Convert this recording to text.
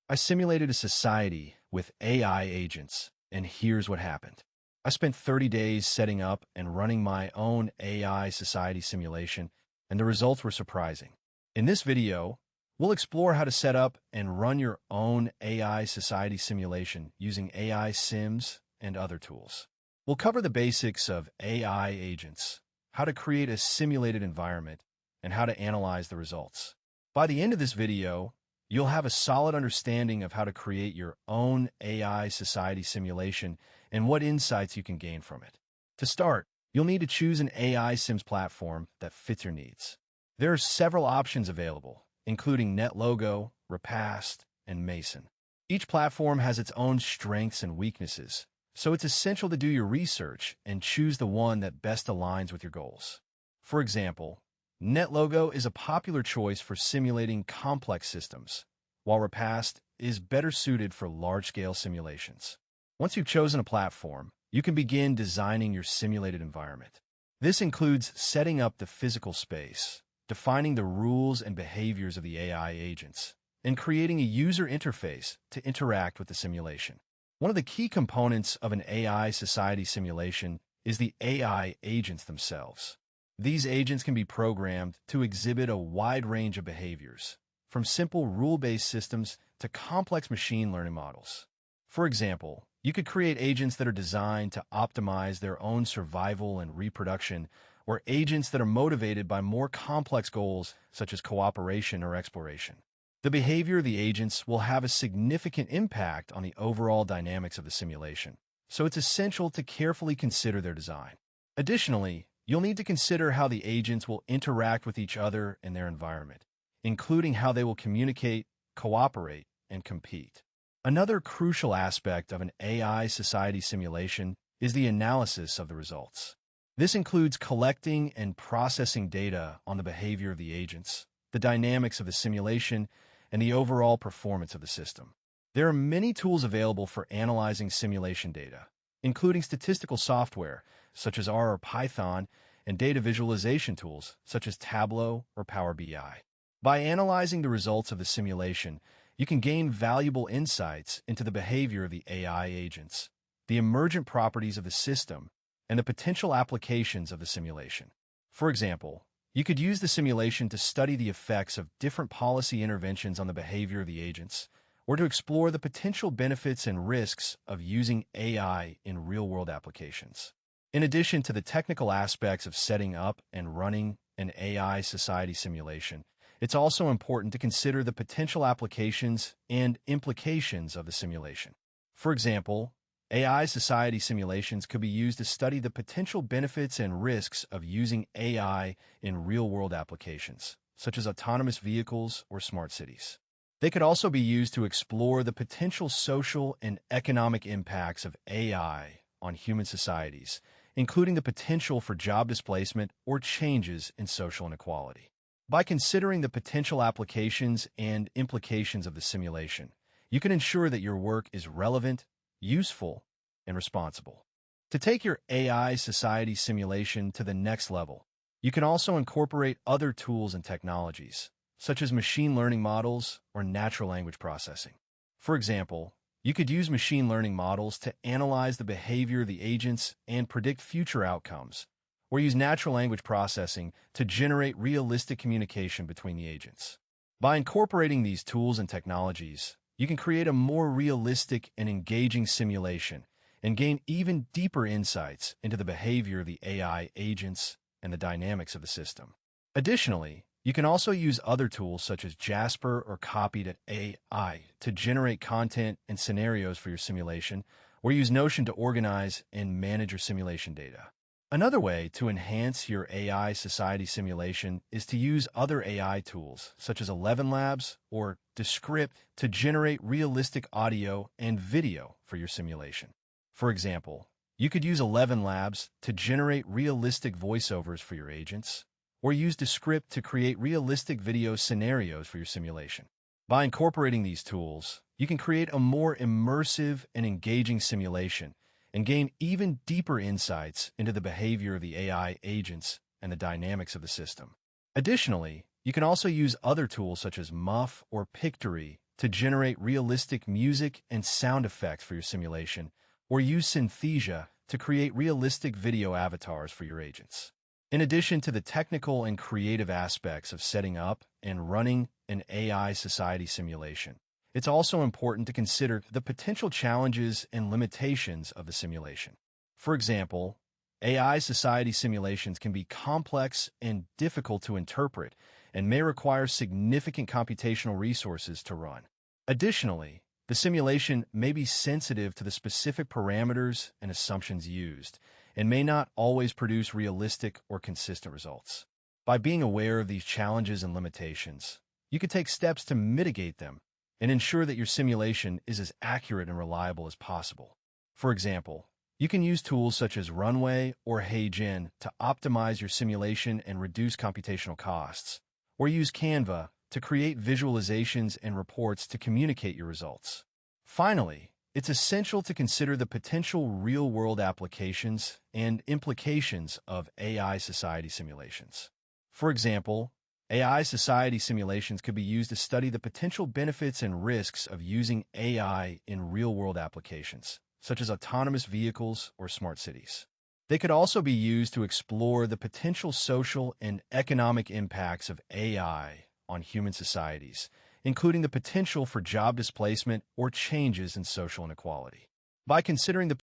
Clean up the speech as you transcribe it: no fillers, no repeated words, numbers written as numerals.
I simulated a society with AI agents, and here's what happened. I spent 30 days setting up and running my own AI society simulation, and the results were surprising. In this video, we'll explore how to set up and run your own AI society simulation using AI sims and other tools. We'll cover the basics of AI agents, how to create a simulated environment, and how to analyze the results. By the end of this video, you'll have a solid understanding of how to create your own AI society simulation and what insights you can gain from it. To start, you'll need to choose an AI sims platform that fits your needs. There are several options available, including NetLogo, Repast, and Mason. Each platform has its own strengths and weaknesses, so it's essential to do your research and choose the one that best aligns with your goals. For example, NetLogo is a popular choice for simulating complex systems, while Repast is better suited for large-scale simulations. Once you've chosen a platform, you can begin designing your simulated environment. This includes setting up the physical space, defining the rules and behaviors of the AI agents, and creating a user interface to interact with the simulation. One of the key components of an AI society simulation is the AI agents themselves. These agents can be programmed to exhibit a wide range of behaviors, from simple rule-based systems to complex machine learning models. For example, you could create agents that are designed to optimize their own survival and reproduction, or agents that are motivated by more complex goals such as cooperation or exploration. The behavior of the agents will have a significant impact on the overall dynamics of the simulation, so it's essential to carefully consider their design. Additionally, you'll need to consider how the agents will interact with each other in their environment, including how they will communicate, cooperate, and compete. Another crucial aspect of an AI society simulation is the analysis of the results. This includes collecting and processing data on the behavior of the agents, the dynamics of the simulation, and the overall performance of the system. There are many tools available for analyzing simulation data, including statistical software such as R or Python, and data visualization tools such as Tableau or Power BI. By analyzing the results of the simulation, you can gain valuable insights into the behavior of the AI agents, the emergent properties of the system, and the potential applications of the simulation. For example, you could use the simulation to study the effects of different policy interventions on the behavior of the agents, or to explore the potential benefits and risks of using AI in real-world applications. In addition to the technical aspects of setting up and running an AI society simulation, it's also important to consider the potential applications and implications of the simulation. For example, AI society simulations could be used to study the potential benefits and risks of using AI in real-world applications, such as autonomous vehicles or smart cities. They could also be used to explore the potential social and economic impacts of AI on human societies, including the potential for job displacement or changes in social inequality. By considering the potential applications and implications of the simulation, you can ensure that your work is relevant, useful, and responsible. To take your AI society simulation to the next level, you can also incorporate other tools and technologies, such as machine learning models or natural language processing. For example, you could use machine learning models to analyze the behavior of the agents and predict future outcomes, or use natural language processing to generate realistic communication between the agents. By incorporating these tools and technologies, you can create a more realistic and engaging simulation and gain even deeper insights into the behavior of the AI agents and the dynamics of the system. Additionally, you can also use other tools such as Jasper or Copy.ai to generate content and scenarios for your simulation, or use Notion to organize and manage your simulation data. Another way to enhance your AI society simulation is to use other AI tools, such as ElevenLabs or Descript, to generate realistic audio and video for your simulation. For example, you could use ElevenLabs to generate realistic voiceovers for your agents, or use Descript to create realistic video scenarios for your simulation. By incorporating these tools, you can create a more immersive and engaging simulation and gain even deeper insights into the behavior of the AI agents and the dynamics of the system. Additionally, you can also use other tools such as Muff or Pictory to generate realistic music and sound effects for your simulation, or use Synthesia to create realistic video avatars for your agents. In addition to the technical and creative aspects of setting up and running an AI society simulation, it's also important to consider the potential challenges and limitations of the simulation. For example, AI society simulations can be complex and difficult to interpret and may require significant computational resources to run. Additionally, the simulation may be sensitive to the specific parameters and assumptions used, and may not always produce realistic or consistent results. By being aware of these challenges and limitations, you can take steps to mitigate them and ensure that your simulation is as accurate and reliable as possible. For example, you can use tools such as Runway or HeyGen to optimize your simulation and reduce computational costs, or use Canva to create visualizations and reports to communicate your results. Finally, it's essential to consider the potential real-world applications and implications of AI society simulations. For example, AI society simulations could be used to study the potential benefits and risks of using AI in real-world applications, such as autonomous vehicles or smart cities. They could also be used to explore the potential social and economic impacts of AI on human societies, including the potential for job displacement or changes in social inequality. By considering the